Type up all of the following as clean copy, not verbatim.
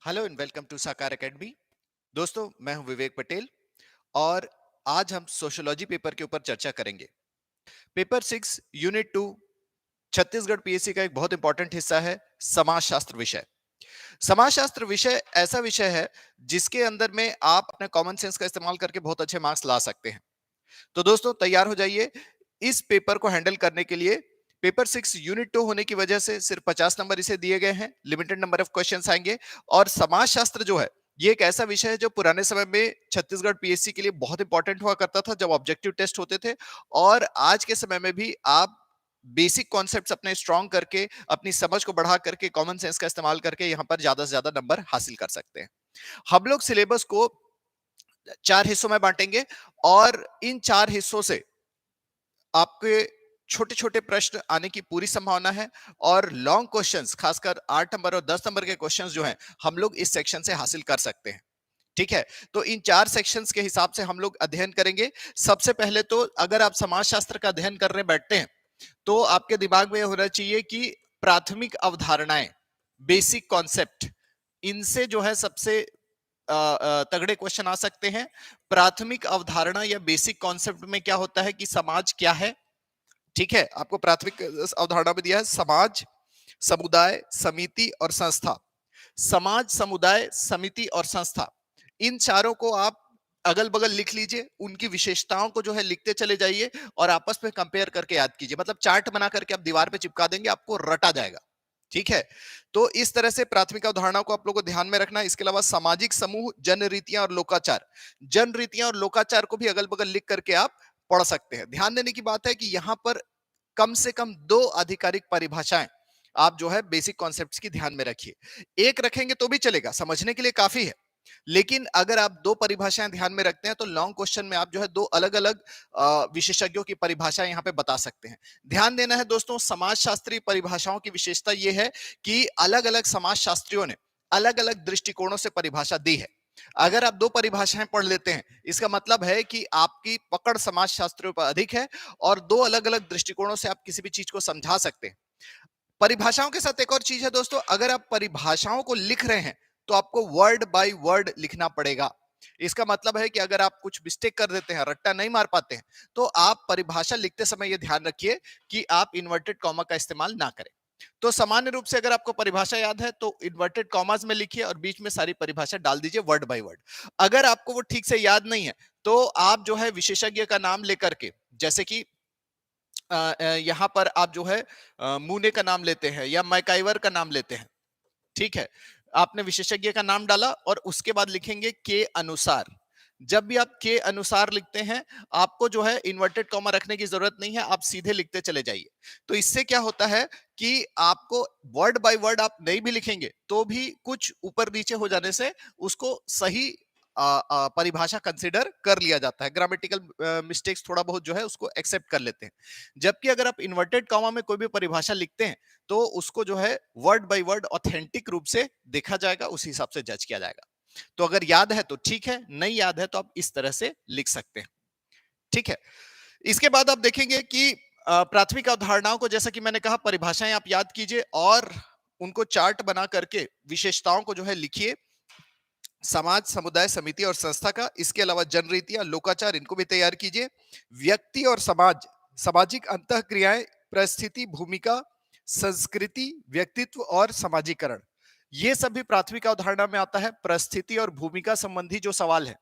Hello and welcome to साकार academy. दोस्तों, मैं हूं विवेक पटेल और आज हम सोशियोलॉजी पेपर के ऊपर चर्चा करेंगे। पेपर 6 यूनिट 2 छत्तीसगढ़ पीएससी का एक बहुत इंपॉर्टेंट हिस्सा है समाजशास्त्र विषय। समाजशास्त्र विषय ऐसा विषय है जिसके अंदर में आप अपने कॉमन सेंस का इस्तेमाल करके बहुत अच्छे मार्क्स ला सकते हैं। तो दोस्तों, तैयार हो जाइए इस पेपर को हैंडल करने के लिए। पेपर 6 यूनिट 2 होने की वजह से सिर्फ 50 नंबर इसे दिए गए हैं, लिमिटेड नंबर ऑफ क्वेश्चंस आएंगे। और समाजशास्त्र जो है, ये एक ऐसा विषय है जो पुराने समय में छत्तीसगढ़ पीएससी के लिए बहुत इंपॉर्टेंट हुआ करता था जब ऑब्जेक्टिव टेस्ट होते थे। और आज के समय में भी आप बेसिक कॉन्सेप्ट्स अपने स्ट्रॉन्ग करके, अपनी समझ को बढ़ा करके, कॉमन सेंस का इस्तेमाल करके यहां पर ज्यादा से ज्यादा नंबर हासिल कर सकते हैं। हम लोग सिलेबस को 4 हिस्सों में बांटेंगे और इन 4 हिस्सों से आपके छोटे छोटे प्रश्न आने की पूरी संभावना है। और लॉन्ग क्वेश्चंस, खासकर 8 नंबर और 10 नंबर के क्वेश्चंस जो हैं, हम लोग इस सेक्शन से हासिल कर सकते हैं। ठीक है, तो इन 4 सेक्शंस के हिसाब से हम लोग अध्ययन करेंगे। सबसे पहले तो अगर आप समाजशास्त्र का अध्ययन करने बैठते हैं तो आपके दिमाग में होना चाहिए कि प्राथमिक अवधारणाएं, बेसिक कॉन्सेप्ट, इनसे जो है सबसे तगड़े क्वेश्चन आ सकते हैं। प्राथमिक अवधारणा या बेसिक कॉन्सेप्ट में क्या होता है कि समाज क्या है। ठीक है, आपको प्राथमिक अवधारणा में दिया है समाज, समुदाय, समिति और संस्था। समाज, समुदाय, समिति और संस्था, इन चारों को आप अगल बगल लिख लीजिए। उनकी विशेषताओं को जो है लिखते चले जाइए और आपस में कंपेयर करके याद कीजिए। मतलब चार्ट बना करके आप दीवार पे चिपका देंगे, आपको रटा जाएगा। ठीक है, तो इस तरह से प्राथमिक अवधारणा को आप लोगों को ध्यान में रखना है। इसके अलावा सामाजिक समूह, जन रीतियां और लोकाचार, जन रीतियां और लोकाचार को भी अगल बगल लिख करके आप पढ़ सकते हैं। ध्यान देने की बात है कि यहां पर कम से कम 2 आधिकारिक परिभाषाएं आप जो है बेसिक कॉन्सेप्ट्स की ध्यान में रखिए। एक रखेंगे तो भी चलेगा, समझने के लिए काफी है। लेकिन अगर आप 2 परिभाषाएं ध्यान में रखते हैं तो लॉन्ग क्वेश्चन में आप जो है 2 अलग-अलग विशेषज्ञों की परिभाषाएं यहां पे बता सकते हैं। ध्यान देना है दोस्तों, समाजशास्त्रीय परिभाषाओं की विशेषता यह है कि अलग-अलग समाजशास्त्रियों ने अलग-अलग दृष्टिकोणों से परिभाषा दी है। अगर आप 2 परिभाषाएं पढ़ लेते हैं, इसका मतलब है कि आपकी पकड़ समाजशास्त्रियों पर अधिक है और 2 अलग-अलग दृष्टिकोणों से आप किसी भी चीज को समझा सकते हैं। परिभाषाओं के साथ एक और चीज है दोस्तों, अगर आप परिभाषाओं को लिख रहे हैं तो आपको वर्ड बाय वर्ड लिखना पड़ेगा। इसका मतलब है कि अगर आप कुछ मिस्टेक कर देते हैं, रट्टा नहीं मार पाते हैं, तो आप परिभाषा लिखते समय यह ध्यान रखिए कि आप इन्वर्टेड कॉमा का इस्तेमाल ना करें। तो सामान्य रूप से अगर आपको परिभाषा याद है तो इन्वर्टेड कॉमास में लिखिए और बीच में सारी परिभाषा डाल दीजिए वर्ड बाय वर्ड। अगर आपको वो ठीक से याद नहीं है तो आप जो है विशेषज्ञ का नाम लेकर के, जैसे कि यहाँ पर आप जो है मूने का नाम लेते हैं या मैकाइवर का नाम लेते हैं। ठीक है, आपने विशेषज्ञ का नाम डाला और उसके बाद लिखेंगे के अनुसार। जब भी आप के अनुसार लिखते हैं, आपको जो है इन्वर्टेड कॉमा रखने की जरूरत नहीं है, आप सीधे लिखते चले जाइए। तो इससे क्या होता है कि आपको वर्ड बाय वर्ड आप नहीं भी लिखेंगे तो भी कुछ ऊपर नीचे हो जाने से उसको सही परिभाषा कंसिडर कर लिया जाता है। ग्रामेटिकल मिस्टेक्स थोड़ा बहुत जो है उसको एक्सेप्ट कर लेते हैं। जबकि अगर आप इन्वर्टेड कॉमा में कोई भी परिभाषा लिखते हैं तो उसको जो है वर्ड बाय वर्ड ऑथेंटिक रूप से देखा जाएगा, उस हिसाब से जज किया जाएगा। तो अगर याद है तो ठीक है, नहीं याद है तो आप इस तरह से लिख सकते हैं। ठीक है, इसके बाद आप देखेंगे कि प्राथमिक अवधारणाओं को, जैसा कि मैंने कहा, परिभाषाएं आप याद कीजिए और उनको चार्ट बना करके विशेषताओं को जो है लिखिए। समाज, समुदाय, समिति और संस्था का, इसके अलावा जनरीतियां, लोकाचार, इनको भी तैयार कीजिए। व्यक्ति और समाज, सामाजिक अंतःक्रियाएं, परिस्थिति, भूमिका, संस्कृति, व्यक्तित्व और समाजीकरण, ये सब भी प्राथमिक अवधारणा में आता है। परिस्थिति और भूमिका संबंधी जो सवाल है,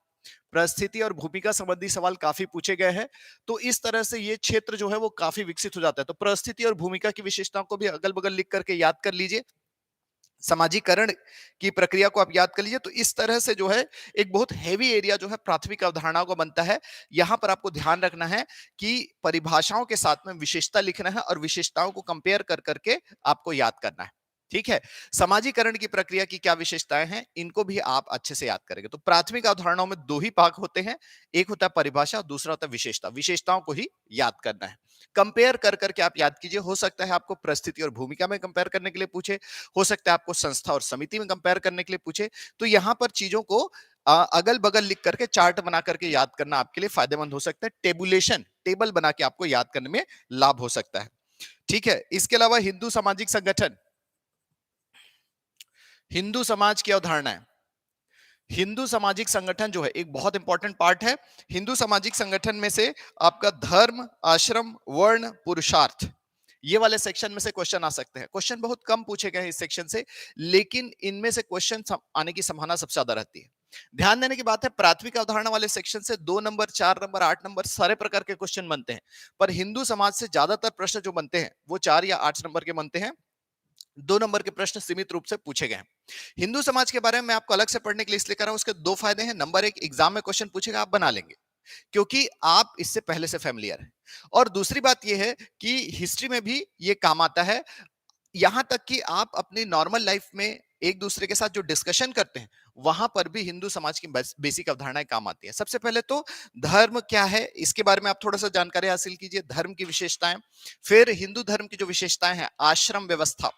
परिस्थिति और भूमिका संबंधी सवाल काफी पूछे गए हैं। तो इस तरह से ये क्षेत्र जो है वो काफी विकसित हो जाता है। तो परिस्थिति और भूमिका की विशेषताओं को भी अगल बगल लिख करके याद कर लीजिए। समाजीकरण की प्रक्रिया को आप याद कर लीजिए। तो इस तरह से जो है एक बहुत हेवी एरिया जो है प्राथमिक अवधारणाओं का बनता है। यहां पर आपको ध्यान रखना है कि परिभाषाओं के साथ में विशेषता लिखना है और विशेषताओं को कंपेयर कर करके आपको याद करना है। ठीक है, समाजीकरण की प्रक्रिया की क्या विशेषताएं हैं, इनको भी आप अच्छे से याद करेंगे। तो प्राथमिक अवधारणाओं में 2 ही भाग होते हैं, एक होता है परिभाषा, दूसरा होता है विशेषता। विशेषताओं को ही याद करना है, कंपेयर कर करके आप याद कीजिए। हो सकता है आपको परिस्थिति और भूमिका में कंपेयर करने के लिए पूछे, हो सकता है आपको संस्था और समिति में कंपेयर करने के लिए पूछे। तो यहां पर चीजों को अगल बगल लिख करके, चार्ट बना करके याद करना आपके लिए फायदेमंद हो सकता है। टेबुलेशन, टेबल बना के आपको याद करने में लाभ हो सकता है। ठीक है, इसके अलावा हिंदू सामाजिक संगठन, हिंदू समाज की अवधारणा है। हिंदू सामाजिक संगठन जो है एक बहुत इंपॉर्टेंट पार्ट है। हिंदू सामाजिक संगठन में से आपका धर्म, आश्रम, वर्ण, पुरुषार्थ, ये वाले सेक्शन में से क्वेश्चन आ सकते हैं। क्वेश्चन बहुत कम पूछे गए हैं इस सेक्शन से, लेकिन इनमें से क्वेश्चन आने की संभावना सबसे ज्यादा रहती है। ध्यान देने की बात है, प्राथमिक अवधारणा वाले सेक्शन से 2 नंबर, 4 नंबर, 8 नंबर सारे प्रकार के क्वेश्चन बनते हैं, पर हिंदू समाज से ज्यादातर प्रश्न जो बनते हैं वो 4 या 8 नंबर के बनते हैं। 2 नंबर के प्रश्न सीमित रूप से पूछे गए हैं। हिंदू समाज के बारे में मैं आपको अलग से पढ़ने के लिए इसलिए कर रहा हूं, उसके 2 फायदे हैं। नंबर 1, एग्जाम में क्वेश्चन पूछेगा, आप बना लेंगे क्योंकि आप इससे पहले से फैमिलियर हैं। और दूसरी बात यह है कि हिस्ट्री में भी ये काम आता है, यहां तक कि आप अपनी नॉर्मल लाइफ में एक दूसरे के साथ जो डिस्कशन करते हैं वहां पर भी हिंदू समाज की बेसिक अवधारणाएं काम आती है। सबसे पहले तो धर्म क्या है इसके बारे में आप थोड़ा सा जानकारी हासिल कीजिए, धर्म की विशेषताएं। फिर हिंदू धर्म की जो विशेषताएं हैं, आश्रम व्यवस्था,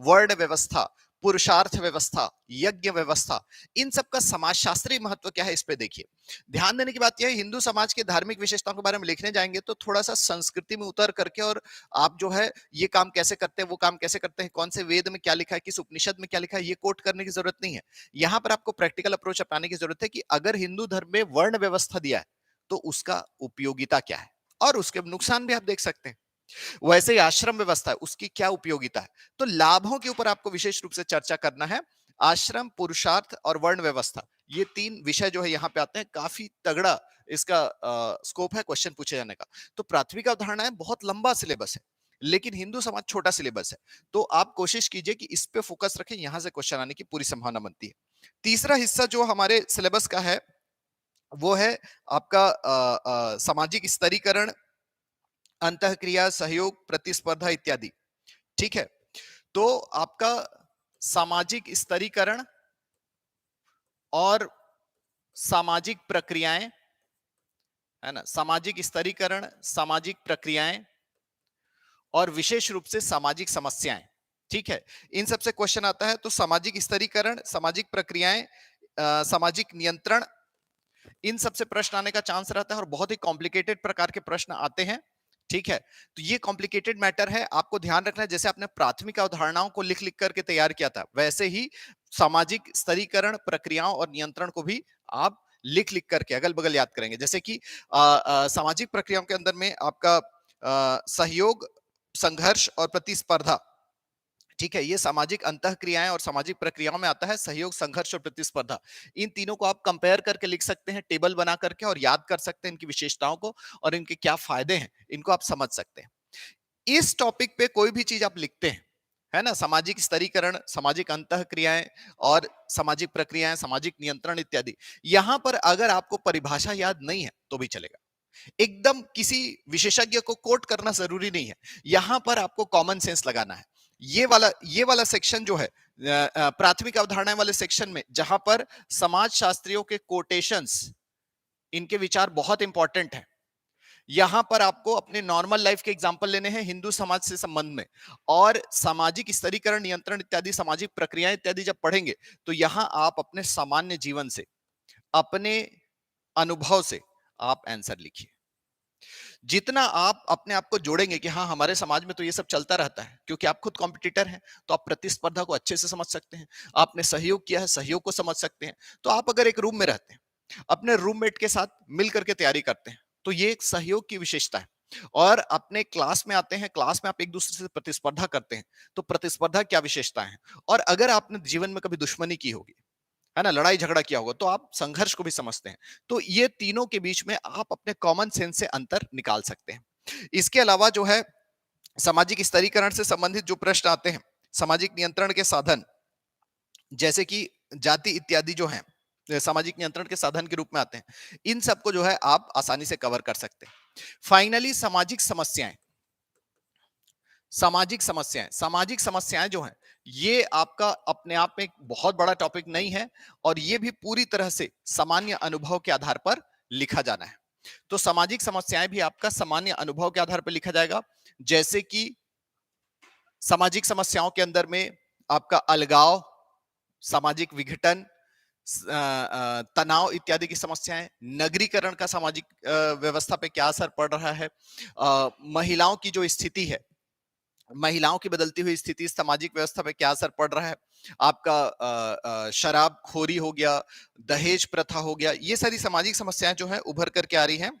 वर्ण व्यवस्था, पुरुषार्थ व्यवस्था, यज्ञ व्यवस्था, इन सब का समाजशास्त्रीय महत्व क्या है इस पे देखिए। ध्यान देने की बात यह है, हिंदू समाज के धार्मिक विशेषताओं के बारे में लिखने जाएंगे तो थोड़ा सा संस्कृति में उतर करके, और आप जो है ये काम कैसे करते हैं, वो काम कैसे करते हैं, कौन से वेद में क्या लिखा है, किस उपनिषद में क्या लिखा है, ये कोट करने की जरूरत नहीं है। यहां पर आपको प्रैक्टिकल अप्रोच अपनाने की जरूरत है कि अगर हिंदू धर्म में वर्ण व्यवस्था दिया है तो उसका उपयोगिता क्या है, और उसके नुकसान भी आप देख सकते हैं। वैसे ही आश्रम व्यवस्था है, उसकी क्या उपयोगिता है। तो लाभों के ऊपर आपको विशेष रूप से चर्चा करना है। आश्रम, पुरुषार्थ और वर्ण व्यवस्था, ये 3 विषय जो है यहाँ पे आते हैं। काफी तगड़ा इसका स्कोप है क्वेश्चन पूछे जाने का। तो प्राथमिक अवधारणा है, बहुत लंबा सिलेबस है, लेकिन हिंदू समाज छोटा सिलेबस है, तो आप कोशिश कीजिए कि इस पे फोकस रखें, यहां से क्वेश्चन आने की पूरी संभावना बनती है। तीसरा हिस्सा जो हमारे सिलेबस का है वो है आपका सामाजिक स्तरीकरण, अंतःक्रिया, सहयोग, प्रतिस्पर्धा इत्यादि। ठीक है, तो आपका सामाजिक स्तरीकरण और सामाजिक प्रक्रियाएं, है ना, सामाजिक स्तरीकरण, सामाजिक प्रक्रियाएं और विशेष रूप से सामाजिक समस्याएं। ठीक है, इन सबसे क्वेश्चन आता है। तो सामाजिक स्तरीकरण, सामाजिक प्रक्रियाएं, सामाजिक नियंत्रण, इन सबसे प्रश्न आने का चांस रहता है और बहुत ही कॉम्प्लिकेटेड प्रकार के प्रश्न आते हैं। ठीक है, तो ये कॉम्प्लिकेटेड मैटर है, आपको ध्यान रखना है। जैसे आपने प्राथमिक अवधारणाओं को लिख लिख करके तैयार किया था, वैसे ही सामाजिक स्तरीकरण, प्रक्रियाओं और नियंत्रण को भी आप लिख लिख करके अगल बगल याद करेंगे। जैसे कि सामाजिक प्रक्रियाओं के अंदर में आपका सहयोग, संघर्ष और प्रतिस्पर्धा। ठीक है, ये सामाजिक अंतःक्रियाएं और सामाजिक प्रक्रियाओं में आता है। सहयोग, संघर्ष और प्रतिस्पर्धा, इन तीनों को आप कंपेयर करके लिख सकते हैं, टेबल बना करके, और याद कर सकते हैं इनकी विशेषताओं को और इनके क्या फायदे हैं, इनको आप समझ सकते हैं। इस टॉपिक पे कोई भी चीज आप लिखते हैं, है ना, सामाजिक स्तरीकरण, सामाजिक अंतःक्रियाएं और सामाजिक प्रक्रियाएं, सामाजिक नियंत्रण इत्यादि, यहां पर अगर आपको परिभाषा याद नहीं है तो भी चलेगा। एकदम किसी विशेषज्ञ को कोट करना जरूरी नहीं है, यहां पर आपको कॉमन सेंस लगाना है। ये वाला सेक्शन जो है प्राथमिक अवधारणाएं वाले सेक्शन में, जहां पर समाज शास्त्रियों के कोटेशंस, इनके विचार बहुत इंपॉर्टेंट है। यहां पर आपको अपने नॉर्मल लाइफ के एग्जांपल लेने हैं हिंदू समाज से संबंध में, और सामाजिक स्तरीकरण, नियंत्रण इत्यादि, सामाजिक प्रक्रियाएं इत्यादि जब पढ़ेंगे तो यहां आप अपने सामान्य जीवन से, अपने अनुभव से आप आंसर लिखिए। जितना आप अपने आप को जोड़ेंगे कि हाँ हमारे समाज में तो ये सब चलता रहता है, क्योंकि आप खुद कॉम्पिटिटर हैं, तो आप प्रतिस्पर्धा को अच्छे से समझ सकते हैं। आपने सहयोग किया है, सहयोग को समझ सकते हैं। तो आप अगर एक रूम में रहते हैं, अपने रूममेट के साथ मिल करके तैयारी करते हैं, तो ये एक सहयोग की विशेषता है। और अपने क्लास में आते हैं, क्लास में आप एक दूसरे से प्रतिस्पर्धा करते हैं, तो प्रतिस्पर्धा क्या विशेषताएं हैं। और अगर आपने जीवन में कभी दुश्मनी की होगी, है ना, लड़ाई झगड़ा किया होगा, तो आप संघर्ष को भी समझते हैं। तो ये तीनों के बीच में आप अपने कॉमन सेंस से अंतर निकाल सकते हैं। इसके अलावा जो है सामाजिक स्तरीकरण से संबंधित जो प्रश्न आते हैं, सामाजिक नियंत्रण के साधन, जैसे कि जाति इत्यादि जो है सामाजिक नियंत्रण के साधन के रूप में आते हैं, इन सबको जो है आप आसानी से कवर कर सकते हैं। फाइनली सामाजिक समस्याएं, सामाजिक समस्याएं जो हैं, ये आपका अपने आप में एक बहुत बड़ा टॉपिक नहीं है, और ये भी पूरी तरह से सामान्य अनुभव के आधार पर लिखा जाना है। तो सामाजिक समस्याएं भी आपका सामान्य अनुभव के आधार पर लिखा जाएगा। जैसे कि सामाजिक समस्याओं के अंदर में आपका अलगाव, सामाजिक विघटन, तनाव इत्यादि की समस्याएं, नगरीकरण का सामाजिक व्यवस्था पे क्या असर पड़ रहा है, महिलाओं की जो स्थिति है, महिलाओं की बदलती हुई स्थिति सामाजिक व्यवस्था पे क्या असर पड़ रहा है, आपका शराब खोरी हो गया, दहेज प्रथा हो गया, ये सारी सामाजिक समस्याएं जो है उभर करके आ रही हैं।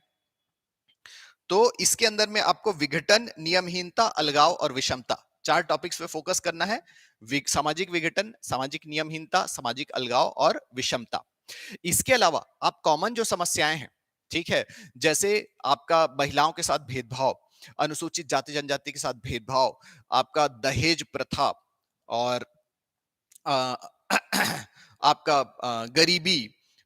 तो इसके अंदर में आपको विघटन, नियमहीनता, अलगाव और विषमता, चार टॉपिक्स पे फोकस करना है। सामाजिक विघटन, सामाजिक नियमहीनता, सामाजिक अलगाव और विषमता। इसके अलावा आप कॉमन जो समस्याएं हैं, ठीक है, जैसे आपका महिलाओं के साथ भेदभाव, अनुसूचित जाति जनजाति के साथ भेदभाव, आपका दहेज प्रथा और अ, आपका गरीबी,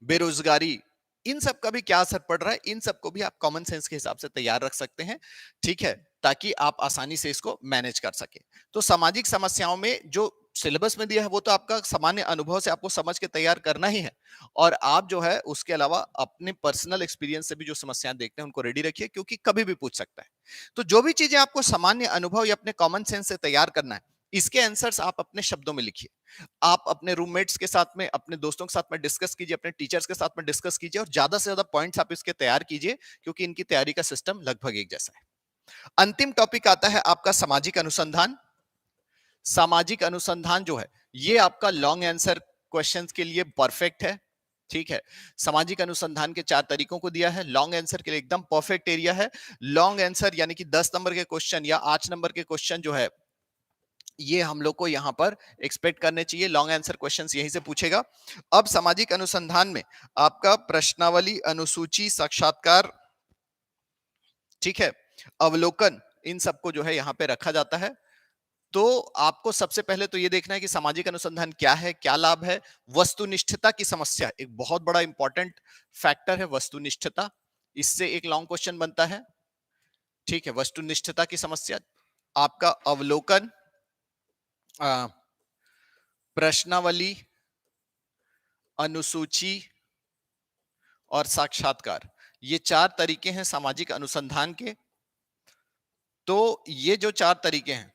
बेरोजगारी, इन सब का भी क्या असर पड़ रहा है, इन सबको भी आप कॉमन सेंस के हिसाब से तैयार रख सकते हैं, ठीक है, ताकि आप आसानी से इसको मैनेज कर सके। तो सामाजिक समस्याओं में जो सिलेबस में दिया है वो तो आपका सामान्य अनुभव से आपको समझ के तैयार करना ही है, और आप जो है उसके अलावा अपने पर्सनल एक्सपीरियंस से भी जो समस्याएं देखते हैं उनको रेडी रखिए, क्योंकि कभी भी पूछ सकता है। तो जो भी चीजें आपको सामान्य अनुभव या अपने कॉमन सेंस से तैयार करना है, इसके आंसर्स आप अपने शब्दों में लिखिए। आप अपने रूममेट्स के साथ में, अपने दोस्तों के साथ में डिस्कस कीजिए, अपने टीचर्स के साथ में डिस्कस कीजिए, और ज्यादा से ज्यादा पॉइंट्स आप इसके तैयार कीजिए, क्योंकि इनकी तैयारी का सिस्टम लगभग एक जैसा है। अंतिम टॉपिक आता है आपका सामाजिक अनुसंधान। सामाजिक अनुसंधान जो है ये आपका लॉन्ग आंसर क्वेश्चंस के लिए परफेक्ट है, ठीक है। सामाजिक अनुसंधान के चार तरीकों को दिया है, लॉन्ग आंसर के लिए एकदम परफेक्ट एरिया है। लॉन्ग आंसर यानी कि 10 नंबर के क्वेश्चन या 8 नंबर के क्वेश्चन जो है ये हम लोग को यहां पर एक्सपेक्ट करने चाहिए, लॉन्ग आंसर क्वेश्चंस यहीं से पूछेगा। अब सामाजिक अनुसंधान में आपका प्रश्नावली, अनुसूची, साक्षात्कार, ठीक है, अवलोकन, इन सबको जो है यहां पे रखा जाता है। तो आपको सबसे पहले तो ये देखना है कि सामाजिक अनुसंधान क्या है, क्या लाभ है। वस्तुनिष्ठता की समस्या एक बहुत बड़ा इंपॉर्टेंट फैक्टर है, वस्तुनिष्ठता, इससे एक लॉन्ग क्वेश्चन बनता है, ठीक है। वस्तुनिष्ठता की समस्या, आपका अवलोकन, प्रश्नावली, अनुसूची और साक्षात्कार, ये चार तरीके हैं सामाजिक अनुसंधान के। तो ये जो चार तरीके हैं,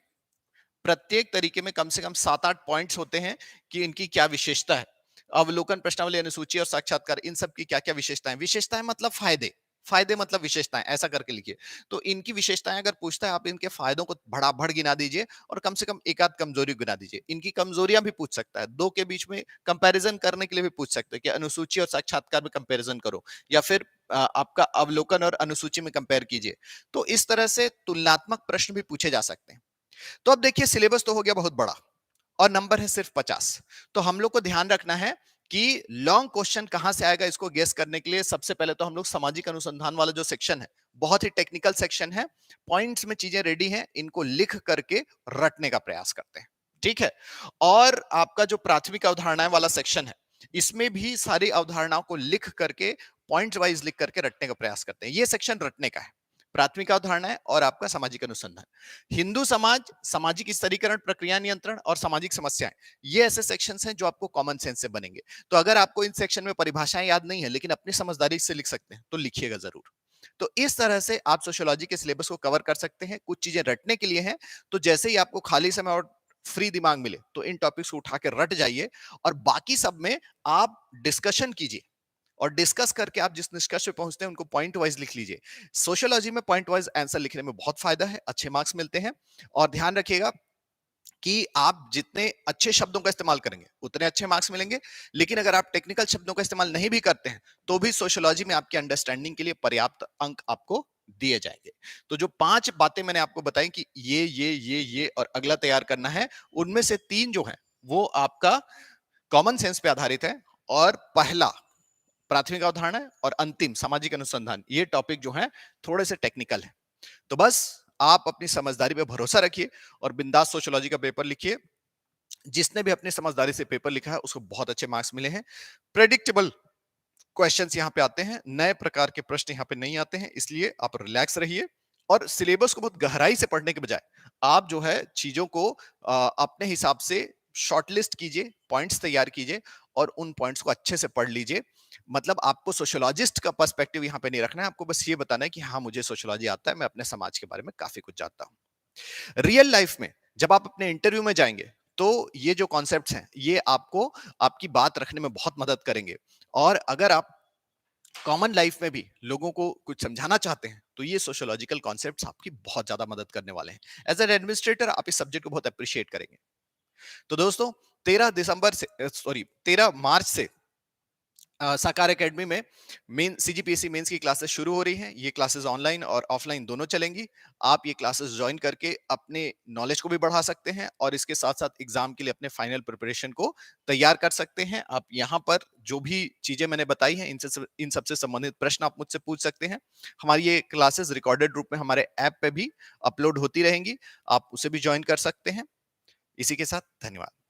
प्रत्येक तरीके में कम से कम 7-8 पॉइंट्स होते हैं कि इनकी क्या विशेषता है। अवलोकन, प्रश्नावली, अनुसूची और साक्षात्कार, इन सब की क्या क्या विशेषताएं, विशेषताएं मतलब फायदे, फायदे मतलब विशेषताएं, ऐसा करके लिखिए। तो इनकी विशेषताएं अगर पूछता है, आप इनके फायदों को भड़ाभड़ गिना दीजिए, और कम से कम एक आध कमजोरी गिना दीजिए। इनकी कमजोरियां भी पूछ सकता है, दो के बीच में कंपैरिजन करने के लिए भी पूछ सकते हैं कि अनुसूची और साक्षात्कार में कंपैरिजन करो, या फिर आपका अवलोकन और अनुसूची में कंपेयर कीजिए। तो इस तरह से तुलनात्मक प्रश्न भी पूछे जा सकते हैं। तो अब देखिए, सिलेबस तो हो गया बहुत बड़ा और नंबर है सिर्फ 50। तो हम लोग को ध्यान रखना है कि लॉन्ग क्वेश्चन कहां से आएगा, इसको गेस करने के लिए सबसे पहले तो हम लोग सामाजिक अनुसंधान वाला जो सेक्शन है, बहुत ही टेक्निकल सेक्शन है, पॉइंट्स में चीजें रेडी हैं, इनको लिख करके रटने का प्रयास करते हैं, ठीक है। और आपका जो प्राथमिक अवधारणाएं वाला सेक्शन है, इसमें भी सारी अवधारणाओं को लिख करके, पॉइंट वाइज लिख करके रटने का प्रयास करते हैं। ये सेक्शन रटने का है, प्राथमिक अवधारणा है और आपका सामाजिक अनुसंधान। हिंदू समाज, सामाजिक स्तरीकरण, प्रक्रिया नियंत्रण और सामाजिक समस्याएं, ये ऐसे सेक्शंस हैं जो आपको कॉमन सेंस से बनेंगे। तो अगर आपको इन सेक्शन में परिभाषाएं याद नहीं है, लेकिन अपनी समझदारी से लिख सकते हैं, तो लिखिएगा जरूर। तो इस तरह से आप सोशियोलॉजी के सिलेबस को कवर कर सकते हैं। कुछ चीजें रटने के लिए हैं, तो जैसे ही आपको खाली समय और फ्री दिमाग मिले, तो इन टॉपिक्स को उठा के रट जाइए, और बाकी सब में आप डिस्कशन कीजिए, और डिस्कस करके आप जिस निष्कर्ष पे पहुंचते हैं उनको पॉइंट वाइज लिख लीजिए। सोशियोलॉजी में पॉइंट वाइज आंसर लिखने में बहुत फायदा है, अच्छे मार्क्स मिलते हैं। और ध्यान रखिएगा कि आप जितने अच्छे शब्दों का इस्तेमाल करेंगे उतने अच्छे मार्क्स मिलेंगे, लेकिन अगर आप टेक्निकल शब्दों का इस्तेमाल नहीं भी करते हैं, तो भी सोशियोलॉजी में आपकी अंडरस्टैंडिंग के लिए पर्याप्त अंक आपको दिए जाएंगे। तो जो 5 बातें मैंने आपको बताई कि ये और अगला तैयार करना है, उनमें से 3 जो है वो आपका कॉमन सेंस पे आधारित है, और पहला प्राथमिक अवधारणा है, और अंतिम सामाजिक अनुसंधान, ये टॉपिक जो है थोड़े से टेक्निकल है। तो बस आप अपनी समझदारी पे भरोसा रखिए और बिंदास सोशियोलॉजी का पेपर लिखिए। जिसने भी अपनी समझदारी से पेपर लिखा है उसको बहुत अच्छे मार्क्स मिले हैं। प्रेडिक्टेबल क्वेश्चंस यहाँ पे आते हैं, नए प्रकार के प्रश्न यहाँ पे नहीं आते हैं, इसलिए आप रिलैक्स रहिए। और सिलेबस को बहुत गहराई से पढ़ने के बजाय आप जो है चीजों को अपने हिसाब से शॉर्टलिस्ट कीजिए, पॉइंट्स तैयार कीजिए, और उन पॉइंट्स को अच्छे से पढ़ लीजिए। मतलब आपको सोशियोलॉजिस्ट का पर्सपेक्टिव यहाँ पे नहीं रखना है, आपको बस ये बताना है कि हाँ मुझे सोशियोलॉजी आता है, मैं अपने समाज के बारे में काफी कुछ जानता हूँ। रियल लाइफ में जब आप अपने इंटरव्यू में जाएंगे, तो ये जो कॉन्सेप्ट्स हैं ये आपको आपकी बात रखने में बहुत मदद करेंगे। और अगर आप कॉमन लाइफ में भी लोगों को कुछ समझाना चाहते हैं तो ये सोशियोलॉजिकल कॉन्सेप्ट्स आपकी बहुत ज्यादा मदद करने वाले हैं। एज एन एडमिनिस्ट्रेटर आप इस सब्जेक्ट को बहुत अप्रिशिएट करेंगे। तो दोस्तों 13 दिसंबर से, सॉरी 13 मार्च से साकार एकेडमी में मेन सीजीपीएससी मेंस की क्लासेस शुरू हो रही हैं। ये क्लासेस ऑनलाइन और ऑफलाइन दोनों चलेंगी। आप ये क्लासेस ज्वाइन करके अपने नॉलेज को भी बढ़ा सकते हैं और इसके साथ साथ एग्जाम के लिए अपने फाइनल प्रिपरेशन को तैयार कर सकते हैं। आप यहाँ पर जो भी चीजें मैंने बताई हैं इन सबसे संबंधित प्रश्न आप मुझसे पूछ सकते हैं। हमारी ये क्लासेस रिकॉर्डेड रूप में हमारे ऐप पे भी अपलोड होती रहेंगी, आप उसे भी ज्वाइन कर सकते हैं। इसी के साथ धन्यवाद।